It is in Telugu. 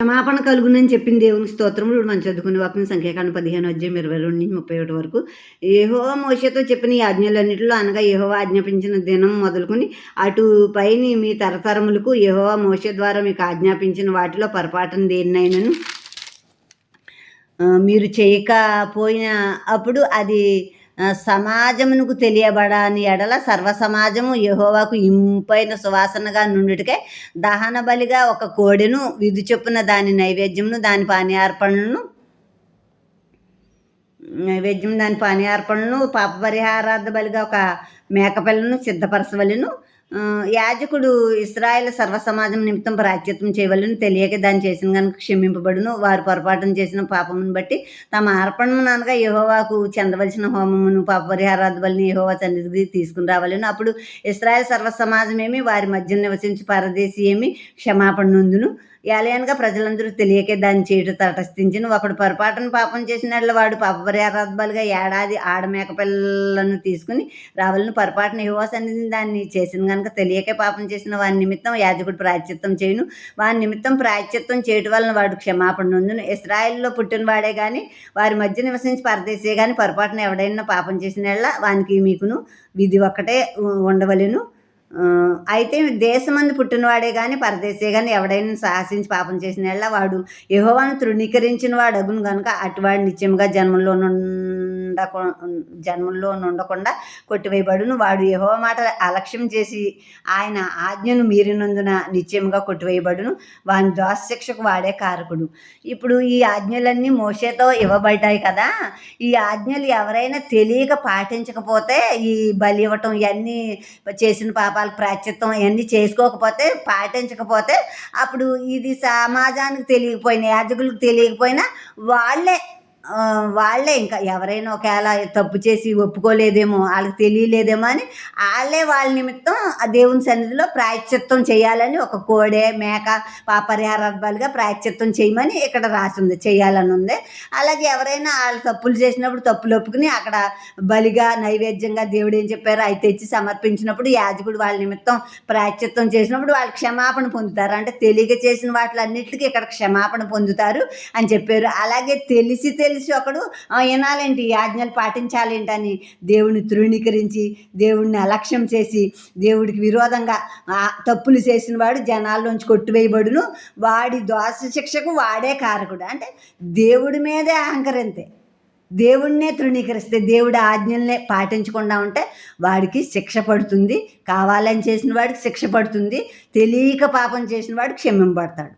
క్షమాపణ కలుగునని చెప్పింది దేవునికి స్తోత్రములు. ఇప్పుడు మనం చదువుకునే వాక్యం సంఖ్యాకాండం 15 అధ్యాయం 22 నుంచి 37 వరకు. యెహోవా మోషేతో చెప్పిన ఈ ఆజ్ఞలన్నిటిలో అనగా యెహోవా ఆజ్ఞాపించిన దినం మొదలుకొని అటు పైని మీ తరతరములకు యెహోవా మోషే ద్వారా మీకు ఆజ్ఞాపించిన వాటిలో పొరపాటున దేన్నైనను మీరు చేయకపోయిన అప్పుడు అది సమాజమునకు తెలియబడని ఎడల సర్వ సమాజము యెహోవాకు ఇంపైన సువాసనగా నుండుటకై దహన బలిగా ఒక కోడెను, విధి చొప్పున దాని నైవేద్యమును, దాని పానీయార్పణను, పాప పరిహారార్థ బలిగా ఒక మేకపిల్లను సిద్ధపరచవలెను. యాజకుడు ఇశ్రాయేలు సర్వ సమాజం నిమిత్తం ప్రాయశ్చిత్తం చేయవలెను. తెలియక దాన్ని చేసిన గనుక క్షమింపబడును. వారు పొరపాటున చేసిన పాపమును బట్టి తమ అర్పణను అనగా యెహోవాకు చెందవలసిన హోమమును, పాప పరిహారార్థ బలిని యెహోవా సన్నిధికి తీసుకుని రావలెను. అప్పుడు ఇశ్రాయేలు సర్వ సమాజమేమి, వారి మధ్య నివసించి పరదేశి ఏమి క్షమాపణ నొందును. ఏలయనగా ప్రజలందరూ తెలియకే దాన్ని చేయుట తటస్థించిన. ఒకడు పొరపాటున పాపం చేసినట్ల వాడు పాప పరిహారార్థ బలిగా ఏడాది ఆడమేక పిల్లలను తీసుకుని రావాలను. పొరపాటున యెహోవా సన్నిధిని దాన్ని చేసిన గనుక తెలియకే పాపం చేసిన వాని నిమిత్తం యాజకుడు ప్రాయశ్చిత్తం చేయును. వాని నిమిత్తం ప్రాయశ్చిత్తం చేయటం వలన వాడు క్షమాపణ నొందును. ఇశ్రాయేలులో పుట్టిన వాడే కానీ, వారి మధ్య నివసించి పరదేశే కానీ పొరపాటున ఎవడైనా పాపం చేసినట్ల వానికి మీకును విధి ఒక్కటే ఉండవలెను. అయితే దేశమందు పుట్టినవాడే కానీ పరదేశే కానీ ఎవడైనా సాహసించి పాపం చేసిన ఎడల వాడు యెహోవాను తృణీకరించిన వాడు అగును గనుక అటువాడు నిత్యముగా జన్మంలో నుండకుండా కొట్టివేయబడును. వాడు యెహోవా మాట అలక్ష్యం చేసి ఆయన ఆజ్ఞను మీరినందున నిత్యముగా కొట్టివేయబడును. వాని దోష శిక్షకు వాడే కారకుడు. ఇప్పుడు ఈ ఆజ్ఞలన్నీ మోషేతో ఇవ్వబడ్డాయి కదా. ఈ ఆజ్ఞలు ఎవరైనా తెలియక పాటించకపోతే, ఈ బలి ఇవ్వటం ఇవన్నీ చేసిన పాపాలకు ప్రాయశ్చిత్తం ఇవన్నీ చేసుకోకపోతే, పాటించకపోతే, అప్పుడు ఇది సమాజానికి తెలియకపోయినా, యాజకులకు తెలియకపోయినా వాళ్ళే ఇంకా ఎవరైనా ఒకవేళ తప్పు చేసి ఒప్పుకోలేదేమో, వాళ్ళకి తెలియలేదేమో అని వాళ్ళ నిమిత్తం ఆ దేవుని సన్నిధిలో ప్రాయశ్చిత్తం చేయాలని ఒక కోడె, మేక, పరిహారార్థ బలిగా ప్రాయశ్చిత్తం చేయమని ఇక్కడ రాసింది, చేయాలని ఉంది. అలాగే ఎవరైనా వాళ్ళు తప్పులు చేసినప్పుడు తప్పులు ఒప్పుకుని అక్కడ బలిగా నైవేద్యంగా దేవుడు ఏం చెప్పారో అవి తెచ్చి సమర్పించినప్పుడు యాజకుడు వాళ్ళ నిమిత్తం ప్రాయశ్చిత్తం చేసినప్పుడు వాళ్ళు క్షమాపణ పొందుతారు. అంటే తెలియక చేసిన వాటిలన్నిటికీ ఇక్కడ క్షమాపణ పొందుతారు అని చెప్పారు. అలాగే తెలిసి ఒకడు వినాలేంటి, ఈ ఆజ్ఞలు పాటించాలేంటి అని దేవుడిని తృణీకరించి, దేవుడిని అలక్ష్యం చేసి, దేవుడికి విరోధంగా తప్పులు చేసిన వాడు జనాల్లోంచి కొట్టివేయబడును. వాడి దోష శిక్షకు వాడే కారకుడు. అంటే దేవుడి మీదే అహంకరింతే, దేవుడినే తృణీకరిస్తే, దేవుడి ఆజ్ఞల్నే పాటించకుండా ఉంటే వాడికి శిక్ష పడుతుంది. కావాలని చేసిన వాడికి శిక్ష పడుతుంది. తెలియక పాపం చేసిన వాడు క్షమింపబడతాడు.